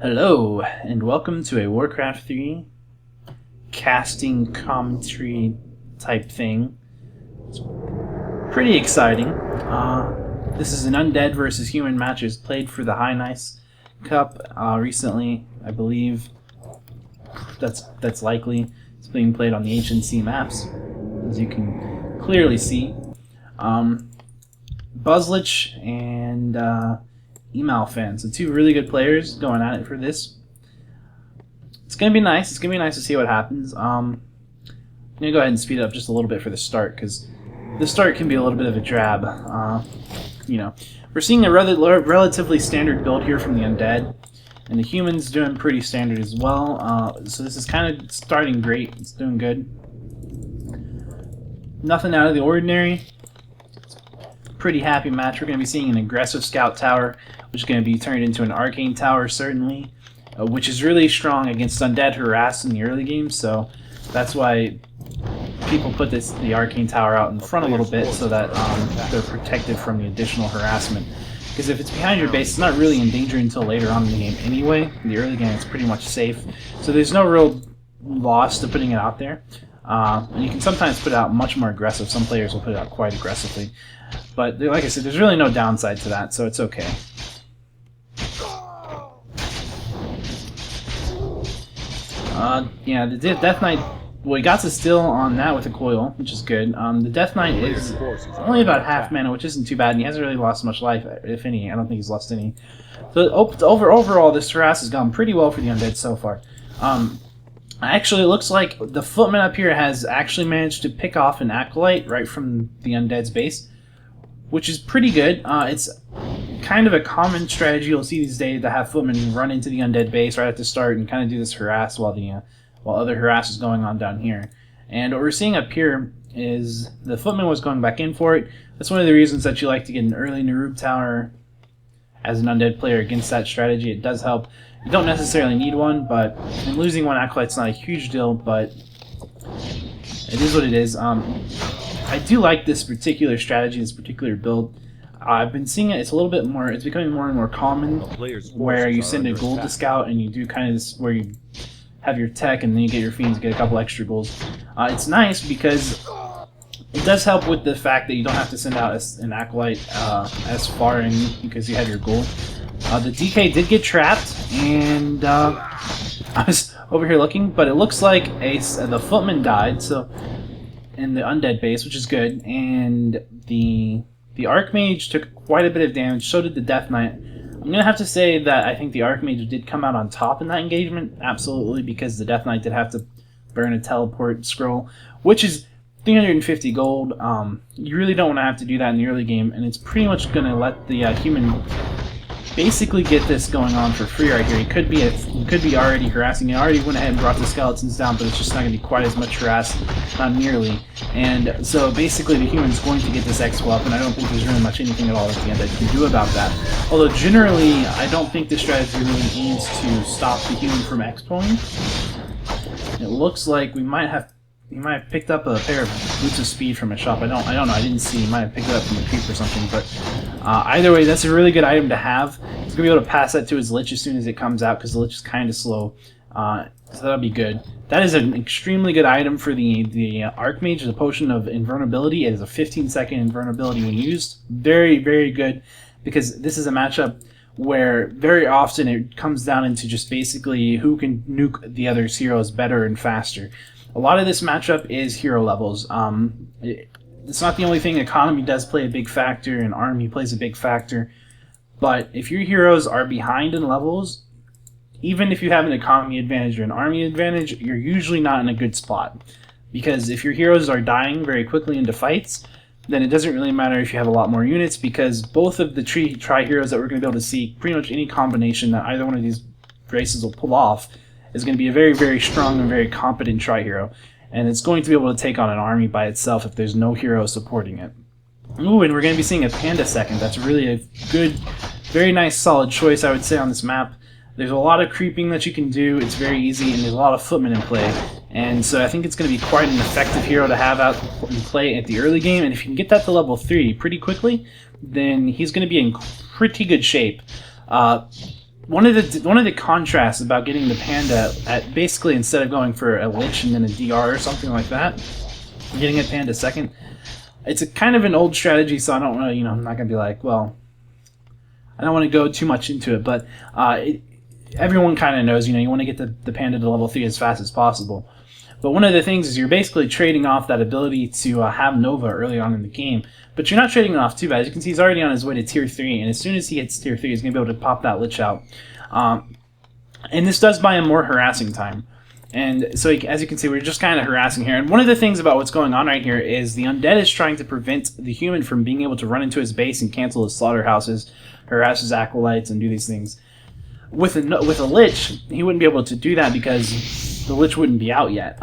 Hello, and welcome to a Warcraft III casting commentary type thing. It's pretty exciting. This is an Undead versus human match. It was played for the High Nice Cup recently, I believe. That's likely. It's being played on the HNC maps, as you can clearly see. BuzzLich and eMaLfans, so two really good players going at it for this. It's gonna be nice. It's gonna be nice to see what happens. I'm gonna go ahead and speed it up just a little bit for the start, because the start can be a little bit of a drab. We're seeing a relatively standard build here from the Undead, and the humans doing pretty standard as well. So this is kind of starting great. It's doing good. Nothing out of the ordinary. Pretty happy match. We're going to be seeing an aggressive scout tower, which is going to be turned into an arcane tower, certainly, which is really strong against undead harass in the early game. So that's why people put the arcane tower out in front a little bit, so that they're protected from the additional harassment. Because if it's behind your base, it's not really in danger until later on in the game anyway. In the early game, it's pretty much safe, so there's no real loss to putting it out there. And you can sometimes put it out much more aggressive. Some players will put it out quite aggressively. But like I said, there's really no downside to that, so it's okay. Yeah, the Death Knight, well, he got to steal on that with a coil, which is good. The Death Knight is only about half mana, which isn't too bad, and he hasn't really lost much life, if any. I don't think he's lost any. So overall, this harass has gone pretty well for the Undead so far. Actually, it looks like the Footman up here has actually managed to pick off an Acolyte right from the Undead's base, which is pretty good. It's kind of a common strategy you'll see these days to have Footmen run into the Undead base right at the start and kind of do this harass while other harass is going on down here. And what we're seeing up here is the Footman was going back in for it. That's one of the reasons that you like to get an early Narub tower as an Undead player against that strategy. It does help. You don't necessarily need one, but losing one Acolyte's not a huge deal, but it is what it is. I do like this particular strategy, this particular build. I've been seeing it. It's a little bit more. It's becoming more and more common, where you send a gold to scout and you do kind of this, where you have your tech and then you get your fiends, get a couple extra golds. It's nice because it does help with the fact that you don't have to send out an Acolyte as far in, because you have your gold. The DK did get trapped, and I was over here looking, but it looks like the Footman died, so in the Undead base, which is good, and the Archmage took quite a bit of damage. So did the Death Knight. I'm gonna have to say that I think the Archmage did come out on top in that engagement, absolutely, because the Death Knight did have to burn a teleport scroll, which is 350 gold. You really don't want to have to do that in the early game, and it's pretty much gonna let the human basically get this going on for free right here. He could be already harassing. He already went ahead and brought the skeletons down, but it's just not going to be quite as much harass, not nearly. And so basically the human's going to get this expo up, and I don't think there's really much anything at all that the Undead can do about that. Although generally, I don't think this strategy really aims to stop the human from expoing. It looks like he might have picked up a pair of boots of speed from a shop. I don't know. I didn't see. He might have picked it up from a creep or something. But either way, that's a really good item to have. He's gonna be able to pass that to his Lich as soon as it comes out, because the Lich is kind of slow. So that'll be good. That is an extremely good item for the Archmage. The Potion of Invulnerability. It is a 15-second invulnerability when used. Very, very good, because this is a matchup where very often it comes down into just basically who can nuke the other's heroes better and faster. A lot of this matchup is hero levels. It's not the only thing. Economy does play a big factor, and army plays a big factor. But if your heroes are behind in levels, even if you have an economy advantage or an army advantage, you're usually not in a good spot. Because if your heroes are dying very quickly into fights, then it doesn't really matter if you have a lot more units, because both of the tri-heroes that we're going to be able to see, pretty much any combination that either one of these races will pull off, is going to be a very, very strong and very competent tri-hero. And it's going to be able to take on an army by itself if there's no hero supporting it. Ooh, and we're going to be seeing a Panda second. That's really a good, very nice, solid choice, I would say, on this map. There's a lot of creeping that you can do. It's very easy, and there's a lot of Footmen in play. And so I think it's going to be quite an effective hero to have out in play at the early game. And if you can get that to level 3 pretty quickly, then he's going to be in pretty good shape. one of the contrasts about getting the Panda at basically instead of going for a Lich and then a DR or something like that, getting a Panda second. It's a kind of an old strategy, so I don't want to, you know, I'm not gonna be like, well, I don't want to go too much into it, but everyone kind of knows, you know, you want to get the Panda to level 3 as fast as possible. But one of the things is you're basically trading off that ability to have Nova early on in the game. But you're not trading it off too bad. As you can see, he's already on his way to tier 3, and as soon as he hits tier 3, he's going to be able to pop that Lich out. And this does buy him more harassing time. And so, as you can see, we're just kind of harassing here. And one of the things about what's going on right here is the Undead is trying to prevent the human from being able to run into his base and cancel his slaughterhouses, harass his acolytes, and do these things. With a Lich, he wouldn't be able to do that because the Lich wouldn't be out yet.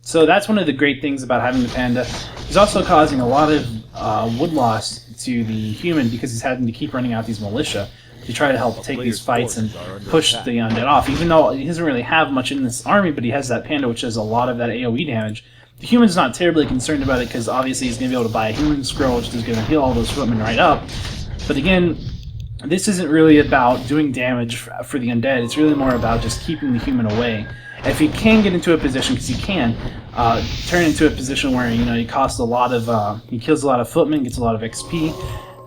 So that's one of the great things about having the Panda. He's also causing a lot of wood loss to the human because he's having to keep running out these militia to try to help take these fights and push the Undead off. Even though he doesn't really have much in this army, but he has that Panda which does a lot of that AoE damage. The human's not terribly concerned about it because obviously he's going to be able to buy a human scroll which is going to heal all those footmen right up. But again, this isn't really about doing damage for the Undead. It's really more about just keeping the human away. If he can get into a position, because he can, turn into a position where, you know, he costs a lot of, he kills a lot of footmen, gets a lot of XP.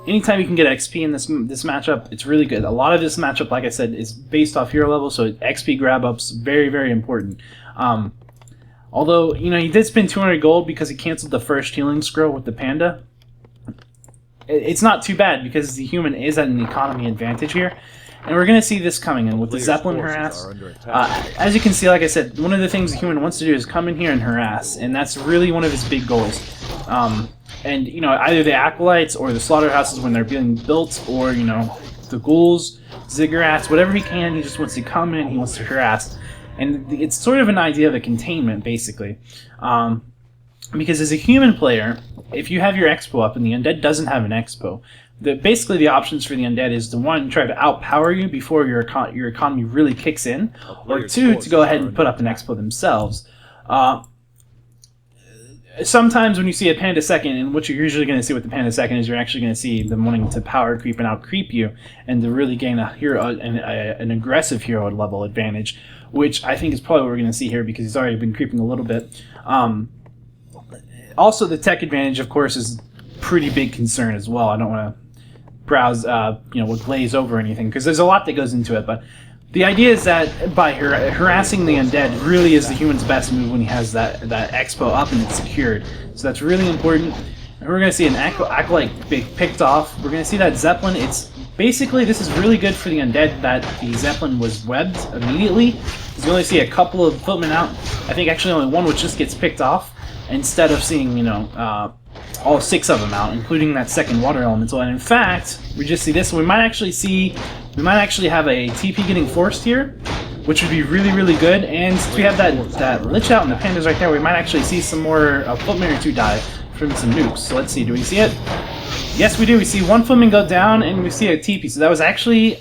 Anytime you can get XP in this matchup, it's really good. A lot of this matchup, like I said, is based off hero level, so XP grab-ups, very, very important. Although, you know, he did spend 200 gold because he canceled the first healing scroll with the Panda. It's not too bad because the human is at an economy advantage here. And we're going to see this coming in with the Zeppelin harass. As you can see, like I said, one of the things the human wants to do is come in here and harass, and that's really one of his big goals. And, you know, either the acolytes or the slaughterhouses when they're being built, or, you know, the ghouls, ziggurats, whatever he can, he just wants to come in, he wants to harass. And it's sort of an idea of a containment, basically. Because as a human player, if you have your expo up and the Undead doesn't have an expo, basically the options for the Undead is to, one, try to outpower you before your economy really kicks in, or two, to go ahead and put up an expo themselves. Sometimes when you see a Panda second, and what you're usually going to see with the Panda second is you're actually going to see them wanting to power creep and out creep you, and to really gain a hero, an aggressive hero level advantage, which I think is probably what we're going to see here because he's already been creeping a little bit. Also, the tech advantage, of course, is pretty big concern as well. I don't want to browse, you know, glaze over anything because there's a lot that goes into it. But the idea is that by harassing the Undead really is the human's best move when he has that expo up and it's secured. So that's really important. And we're going to see an acolyte picked off. We're going to see that Zeppelin. It's basically, this is really good for the Undead that the Zeppelin was webbed immediately. Because you only see a couple of footmen out. I think actually only one which just gets picked off, instead of seeing, you know, all 6 of them out, including that second water elemental. And in fact, we just see this. We might actually have a TP getting forced here, which would be really, really good. And since we have that Lich out and the Pandas right there, we might actually see some more footmen or 2 die from some nukes. So let's see. Do we see it? Yes, we do. We see 1 footman go down, and we see a TP. So that was actually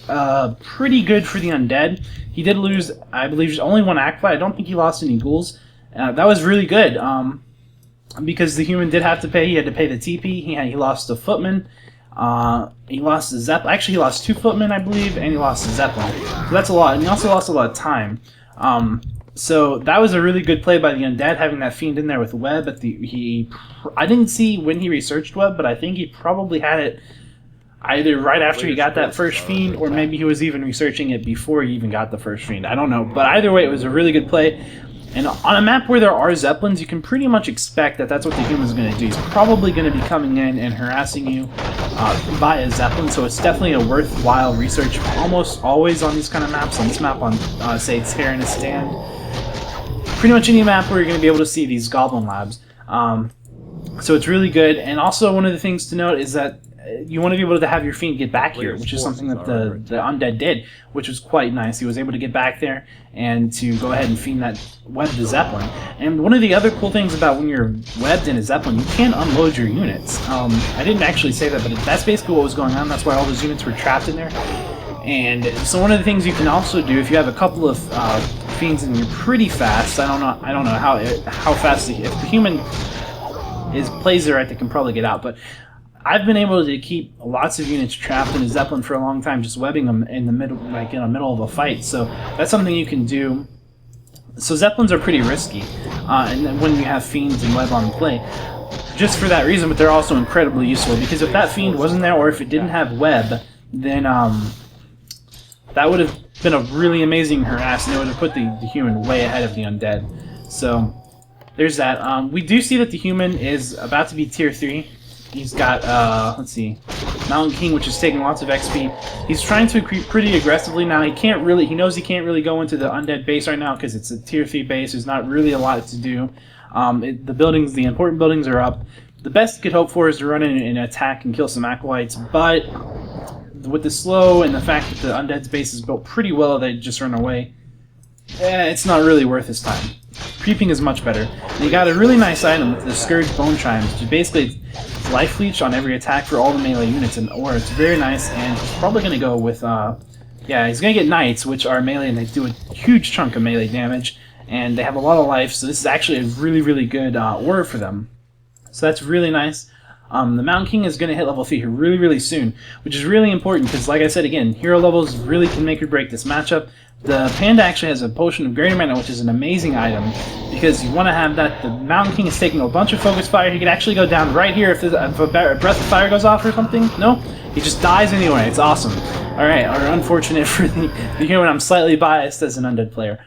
pretty good for the Undead. He did lose, I believe, only 1 acolyte. I don't think he lost any ghouls. That was really good. Because the human did have to pay. He had to pay the TP. He lost a footman. He lost the Zeppelin. Actually, he lost 2 footmen, I believe, and he lost the Zeppelin. So that's a lot. And he also lost a lot of time. So that was a really good play by the Undead, having that fiend in there with web. I didn't see when he researched web, but I think he probably had it either right after he got that first fiend, or maybe he was even researching it before he even got the first fiend. I don't know. But either way, it was a really good play. And on a map where there are Zeppelins, you can pretty much expect that that's what the human's going to do. He's probably going to be coming in and harassing you via Zeppelin, so it's definitely a worthwhile research almost always on these kind of maps. On this map on, say, Terranistan, pretty much any map where you're going to be able to see these Goblin Labs. So it's really good. And also one of the things to note is that you want to be able to have your fiend get back here, which is something that the Undead did, which was quite nice. He was able to get back there and to go ahead and fiend that web to Zeppelin. And one of the other cool things about when you're webbed in a Zeppelin, you can unload your units. I didn't actually say that, but that's basically what was going on. That's why all those units were trapped in there. And so one of the things you can also do, if you have a couple of fiends and you're pretty fast, I don't know how fast, if the human plays it right, they can probably get out, but I've been able to keep lots of units trapped in a Zeppelin for a long time, just webbing them in the middle, like in the middle of a fight. So that's something you can do. So Zeppelins are pretty risky, and then when you have Fiends and Web on play, just for that reason, but they're also incredibly useful, because if that Fiend wasn't there, or if it didn't have Web, then that would have been a really amazing harass, and it would have put the human way ahead of the Undead. So there's that. We do see that the human is about to be tier 3. He's got, let's see, Mountain King, which is taking lots of XP. He's trying to creep pretty aggressively now. He knows he can't really go into the Undead base right now because it's a tier 3 base. There's not really a lot to do. The important buildings are up. The best you could hope for is to run in and attack and kill some acolytes, but with the slow and the fact that the Undead's base is built pretty well, they just run away. It's not really worth his time. Creeping is much better. And you got a really nice item with the Scourge Bone Chimes, which is basically life leech on every attack for all the melee units in Aura. It's very nice, and he's probably going to go with, yeah, he's going to get Knights, which are melee, and they do a huge chunk of melee damage, and they have a lot of life, so this is actually a really, really good Aura for them. So that's really nice. The Mountain King is going to hit level 3 here really, really soon, which is really important, because like I said again, hero levels really can make or break this matchup. The Panda actually has a Potion of Greater Mana, which is an amazing item, because you want to have that. The Mountain King is taking a bunch of Focus Fire. He could actually go down right here if a Breath of Fire goes off or something. No? He just dies anyway. It's awesome. Alright, unfortunate for the human. I'm slightly biased as an Undead player.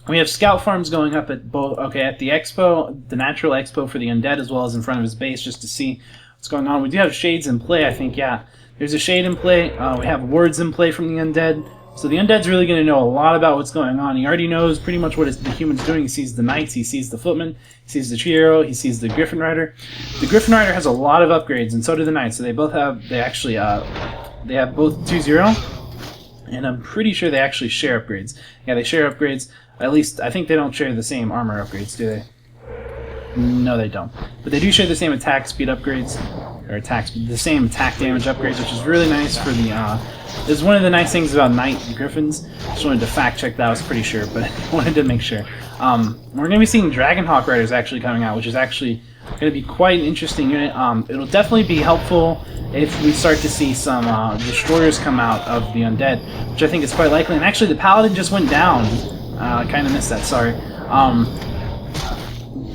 We have Scout Farms going up at both, at the Expo, the Natural Expo for the Undead, as well as in front of his base, just to see what's going on. We do have Shades in play, I think, yeah. There's a Shade in play. We have Wards in play from the Undead. So the Undead's really going to know a lot about what's going on. He already knows pretty much what the human's doing. He sees the Knights, he sees the Footmen, he sees the Tree Hero, he sees the Griffin Rider. The Griffin Rider has a lot of upgrades, and so do the Knights. So they both have, they have both 2-0, and I'm pretty sure they actually share upgrades. Yeah, they share upgrades. At least, I think they don't share the same armor upgrades, do they? No, they don't. But they do share the same attack speed upgrades, or the same attack damage upgrades, which is really nice for the, it's one of the nice things about Knight Griffins. Just wanted to fact check that, I was pretty sure, but I wanted to make sure. We're going to be seeing Dragonhawk Riders actually coming out, which is actually going to be quite an interesting unit. It'll definitely be helpful if we start to see some Destroyers come out of the Undead, which I think is quite likely. And actually, the Paladin just went down. I kind of missed that, sorry.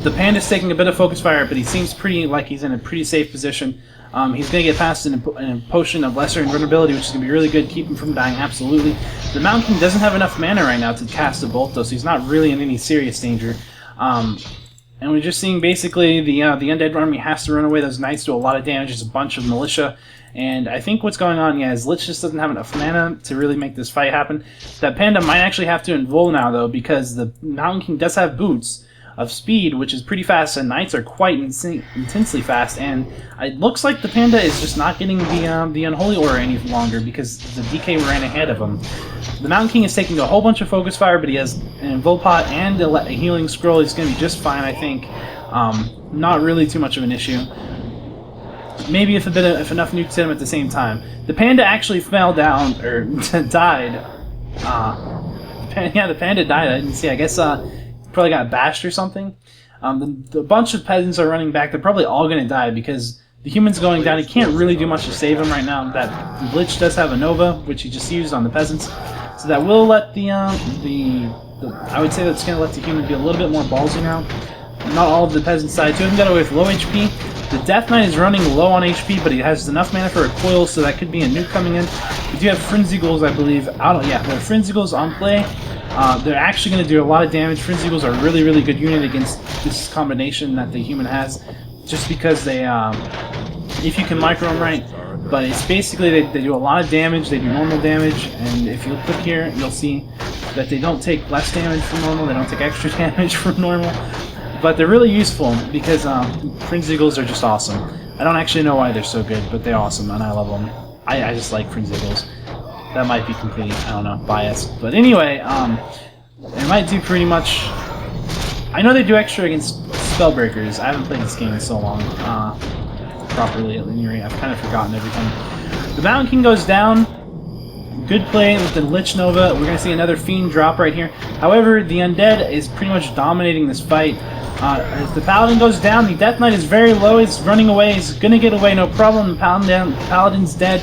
The Panda's taking a bit of Focus Fire, but he seems pretty like he's in a pretty safe position. He's going to get past a Potion of Lesser Invulnerability, which is going to be really good, keep him from dying, absolutely. The Mountain King doesn't have enough mana right now to cast a Bolt, though, so he's not really in any serious danger. And we're just seeing basically the Undead army has to run away. Those Knights do a lot of damage, there's a bunch of Militia. And I think what's going on, is Lich just doesn't have enough mana to really make this fight happen. That Panda might actually have to invul now, though, because the Mountain King does have boots of speed, which is pretty fast, and Knights are quite intensely fast, and it looks like the Panda is just not getting the Unholy Aura any longer because the DK ran ahead of him. The Mountain King is taking a whole bunch of Focus Fire, but he has an Invul Pot and a Healing Scroll. He's going to be just fine, I think. Not really too much of an issue. Maybe if enough nukes hit him at the same time. The Panda actually fell down, or died. Yeah, the Panda died. I didn't see. I guess probably got bashed or something. The bunch of peasants are running back. They're probably all going to die because the human's going down. He can't really do much to save him right now. That Lich does have a Nova, which he just used on the peasants. So that will let I would say that's going to let the human be a little bit more ballsy now. Not all of the peasants died. Two of them got away with low HP. The Death Knight is running low on HP, but he has enough mana for a coil, so that could be a nuke coming in. We do have Frenzy Ghouls, I believe. We have Frenzy Ghouls on play. They're actually going to do a lot of damage. Frenzy Ghouls are a really, really good unit against this combination that the human has, just because they, if you can micro them right. But it's basically, they do a lot of damage, they do normal damage, and if you click here, you'll see that they don't take less damage from normal, they don't take extra damage from normal. But they're really useful because Frenzy Ghouls are just awesome. I don't actually know why they're so good, but they're awesome, and I love them. I just like Frenzy Ghouls. That might be completely, I don't know, biased. But anyway, they might do pretty much... I know they do extra against Spellbreakers. I haven't played this game in so long properly at linear. I've kind of forgotten everything. The Mountain King goes down. Good play with the Lich Nova. We're going to see another Fiend drop right here. However, the Undead is pretty much dominating this fight. If the Paladin goes down, the Death Knight is very low. He's running away. He's going to get away, no problem. The Paladin's dead.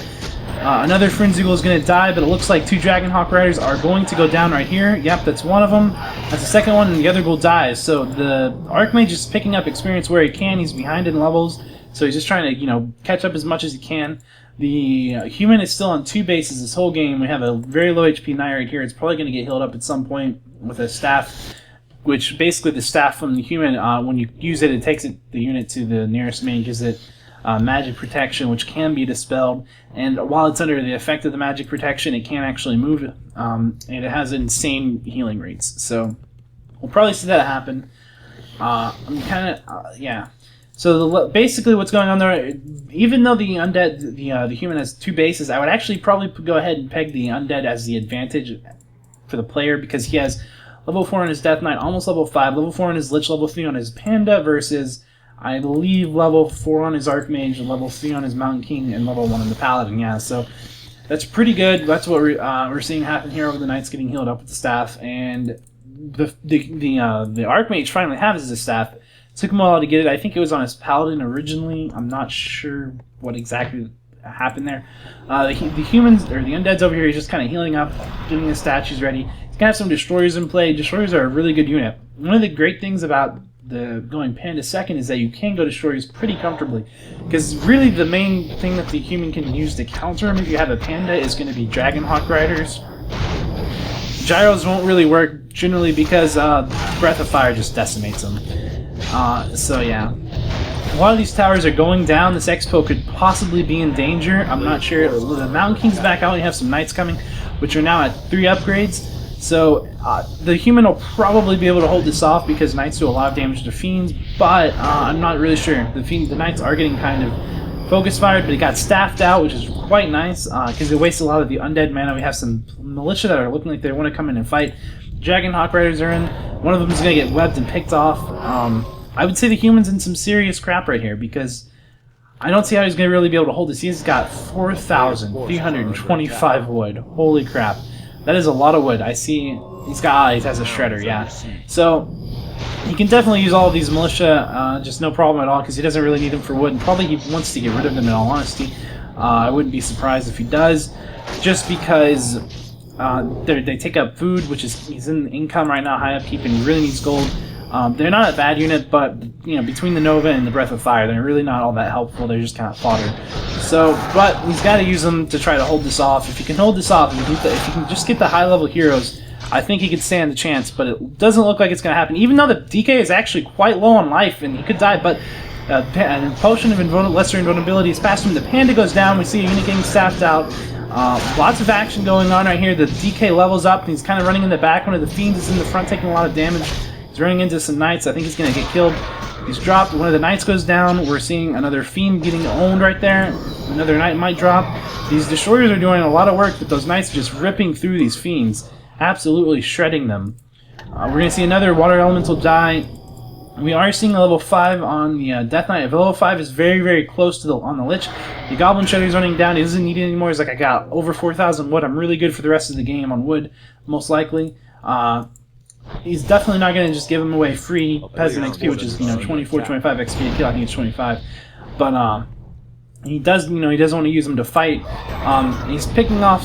Another Frenzy Ghoul is going to die, but it looks like 2 Dragonhawk Riders are going to go down right here. Yep, that's one of them. That's the second one, and the other Ghoul dies. So the Archmage is picking up experience where he can. He's behind in levels, so he's just trying to, you know, catch up as much as he can. The human is still on 2 bases this whole game. We have a very low HP Knight right here. It's probably going to get healed up at some point with a staff, which basically the staff from the human, when you use it, it takes the unit to the nearest main, gives it magic protection, which can be dispelled, and while it's under the effect of the magic protection, it can actually move, and it has insane healing rates. So we'll probably see that happen. I'm kind of yeah. So basically, what's going on there? Even though the undead, the human has 2 bases, I would actually probably go ahead and peg the undead as the advantage for the player, because he has level 4 on his Death Knight, almost level 5, level 4 on his Lich, level 3 on his Panda, versus I believe level 4 on his Archmage, level 3 on his Mountain King, and level 1 on the Paladin. Yeah, so that's pretty good. That's what we're seeing happen here over the Knights getting healed up with the staff, and the Archmage finally has his staff. It took him a while to get it. I think it was on his Paladin originally. I'm not sure what exactly happened there. The humans, or the Undead's over here, he's just kind of healing up, getting his statues ready. He's gonna have some Destroyers in play. Destroyers are a really good unit. One of the great things about the going Panda second is that you can go Destroyers pretty comfortably, because really the main thing that the human can use to counter him if you have a Panda is going to be Dragonhawk Riders. Gyros won't really work generally because Breath of Fire just decimates them. So yeah, a lot of these towers are going down. This Expo could possibly be in danger. I'm not sure. The Mountain King's back out. We have some Knights coming, which are now at 3 upgrades. So the human will probably be able to hold this off because Knights do a lot of damage to Fiends, but I'm not really sure. The Knights are getting kind of focus fired, but it got staffed out, which is quite nice because it wastes a lot of the Undead mana. We have some Militia that are looking like they want to come in and fight. Dragonhawk Riders are in. One of them is going to get webbed and picked off. I would say the human's in some serious crap right here because I don't see how he's going to really be able to hold this. He's got 4,325 wood. Holy crap. That is a lot of wood. I see he has a shredder, yeah. So he can definitely use all of these militia, just no problem at all, because he doesn't really need them for wood, and probably he wants to get rid of them in all honesty. I wouldn't be surprised if he does, just because they take up food, which is he's in income right now, high upkeep, and he really needs gold. They're not a bad unit, but you know, between the Nova and the Breath of Fire, they're really not all that helpful. They're just kind of fodder. So, but he's got to use them to try to hold this off. If he can hold this off, if he can just get the high-level heroes, I think he could stand the chance. But it doesn't look like it's going to happen. Even though the DK is actually quite low on life, and he could die, but a potion of lesser invulnerability is past him. The Panda goes down. We see a unit getting staffed out. Lots of action going on right here. The DK levels up, and he's kind of running in the back. One of the Fiends is in the front, taking a lot of damage. He's running into some Knights. I think he's going to get killed. He's dropped. One of the Knights goes down. We're seeing another Fiend getting owned right there. Another Knight might drop. These Destroyers are doing a lot of work, but those Knights are just ripping through these Fiends. Absolutely shredding them. We're going to see another Water Elemental die. We are seeing a level 5 on the Death Knight. If level 5 is very, very close to on the Lich. The Goblin Shredder is running down. He doesn't need it anymore. He's like, I got over 4,000 wood. I'm really good for the rest of the game on wood, most likely. He's definitely not going to just give him away free Peasant XP, which is 24, 25 XP to kill. I think it's 25, but he does he doesn't want to use them to fight. He's picking off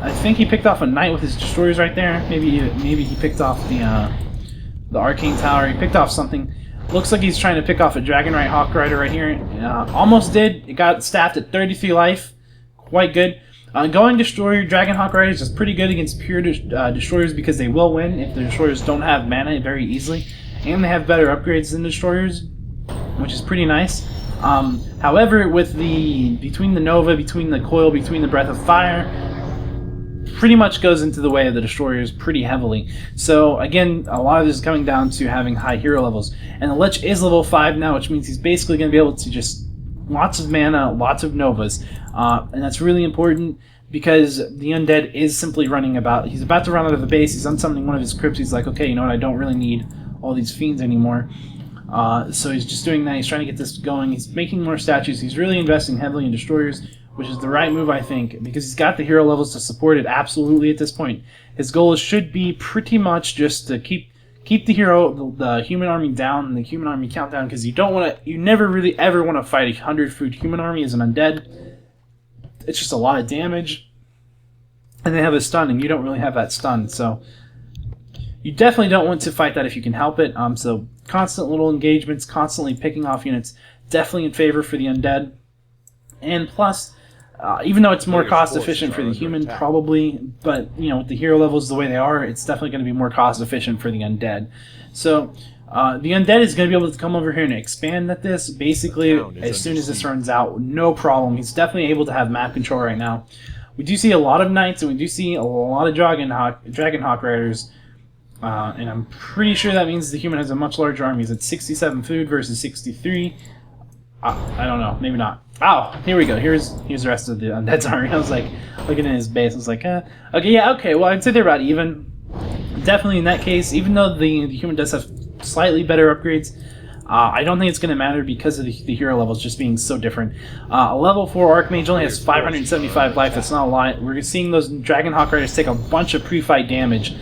I think he picked off a Knight with his Destroyers right there. Maybe he picked off the Arcane Tower. He picked off something. Looks like he's trying to pick off a Dragonite Hawk Rider right here. Almost did. It got staffed at 33 life. Quite good. Going Destroyer, Dragonhawk Riders is pretty good against pure Destroyers because they will win if the Destroyers don't have mana very easily. And they have better upgrades than Destroyers, which is pretty nice. However, with between the Nova, between the Coil, between the Breath of Fire, pretty much goes into the way of the Destroyers pretty heavily. So again, a lot of this is coming down to having high hero levels. And the Lich is level 5 now, which means he's basically going to be able to just lots of mana, lots of Novas, and that's really important because the Undead is simply running about. He's about to run out of the base. He's unsummoning one of his crypts. He's like, okay, you know what? I don't really need all these Fiends anymore. So he's just doing that. He's trying to get this going. He's making more statues. He's really investing heavily in Destroyers, which is the right move, I think, because he's got the hero levels to support it absolutely at this point. His goal should be pretty much just to keep keep the human army down and the human army countdown, because you never really ever want to fight a 100 food human army as an undead. It's just a lot of damage, and they have a stun, and you don't really have that stun, so you definitely don't want to fight that if you can help it. So constant little engagements, constantly picking off units, definitely in favor for the undead. And plus, even though it's more cost efficient for the human, probably, but with the hero levels the way they are, it's definitely going to be more cost efficient for the undead. So the undead is going to be able to come over here and expand at this basically as soon as this runs out, no problem. He's definitely able to have map control right now. We do see a lot of knights, and we do see a lot of Dragonhawk Riders, and I'm pretty sure that means the human has a much larger army. He's at 67 food versus 63. I don't know, maybe not. Oh, here we go. Here's the rest of the Undead's army. I was like, looking at his base, I was like, okay, yeah, okay, well, I'd say they're about even. Definitely in that case, even though the human does have slightly better upgrades, I don't think it's going to matter because of the hero levels just being so different. A level 4 Archmage only has 575 life, that's not a lot. We're seeing those Dragonhawk Riders take a bunch of pre-fight damage.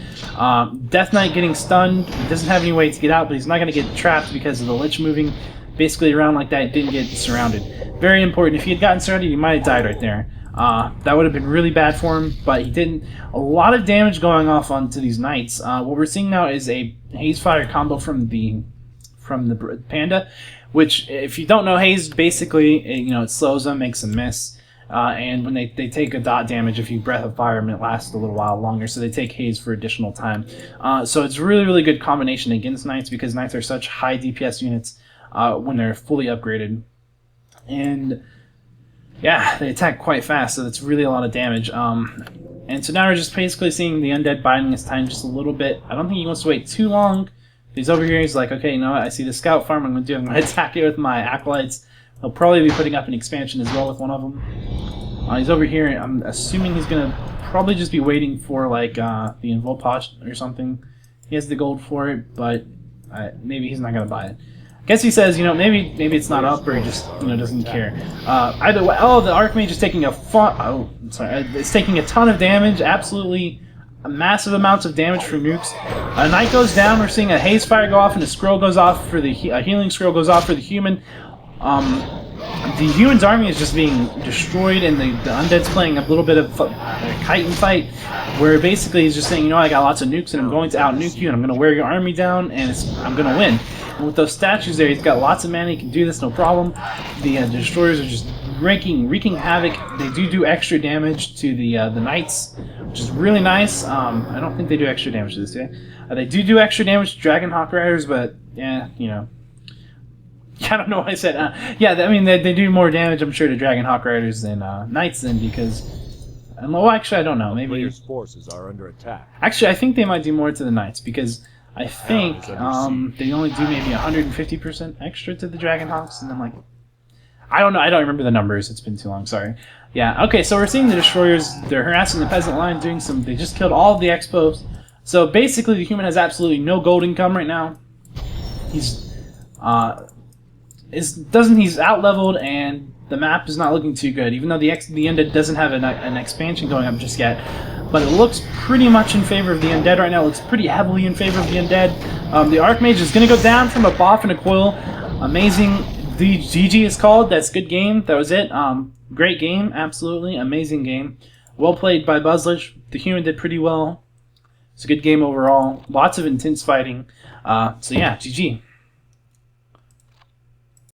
Death Knight getting stunned, he doesn't have any way to get out, but he's not going to get trapped because of the Lich moving basically around like that. Didn't get surrounded. Very important. If he had gotten surrounded, he might have died right there. That would have been really bad for him, but he didn't. A lot of damage going off onto these knights. What we're seeing now is a Haze Fire combo from the Panda, which, if you don't know Haze, basically it slows them, makes them miss. And when they take a dot damage, if you Breath of Fire, it lasts a little while longer, so they take Haze for additional time. So it's really, really good combination against Knights, because Knights are such high DPS units when they're fully upgraded. And yeah, they attack quite fast, so that's really a lot of damage. And so now we're just basically seeing the Undead biding his time just a little bit. I don't think he wants to wait too long. He's over here, he's like, okay, you know what, I see the scout farm, I'm going to attack it with my Acolytes. He'll probably be putting up an expansion as well with one of them. He's over here, I'm assuming he's going to probably just be waiting for, like, the Invulpage or something. He has the gold for it, but maybe he's not going to buy it. I guess he says, maybe it's not up, or he just, doesn't care. Either way, the Archmage is taking it's taking a ton of damage, absolutely massive amounts of damage from nukes. A Knight goes down, we're seeing a Haze Fire go off, and a scroll goes off for a healing scroll goes off for the human. The human's army is just being destroyed, and the Undead's playing a little bit of a kite and fight, where basically he's just saying, I got lots of nukes, and I'm going to out-nuke you, and I'm going to wear your army down, and I'm going to win. And with those statues there, he's got lots of mana, he can do this, no problem. The destroyers are just wreaking havoc. They do extra damage to the Knights, which is really nice. I don't think they do extra damage to this, yeah? They do extra damage to Dragonhawk Riders, but, yeah, I don't know what I said. Yeah, I mean, they do more damage, I'm sure, to Dragonhawk Riders than Knights, then, because... Well, actually, I don't know. Maybe... Players' forces are under attack. Actually, I think they might do more to the Knights, because I think they only do maybe 150% extra to the Dragonhawks, and then, like... I don't know. I don't remember the numbers. It's been too long. Sorry. Yeah, okay, so we're seeing the Destroyers. They're harassing the Peasant line, doing some... They just killed all of the Expos. So, basically, the human has absolutely no gold income right now. He's... He's out-leveled, and the map is not looking too good, even though the Undead doesn't have an expansion going up just yet. But it looks pretty much in favor of the Undead right now. It looks pretty heavily in favor of the Undead. The Archmage is going to go down from a buff and a coil. Amazing. The GG is called. That's good game. That was it. Great game. Absolutely. Amazing game. Well played by BuzzLich. The human did pretty well. It's a good game overall. Lots of intense fighting. So yeah, GG.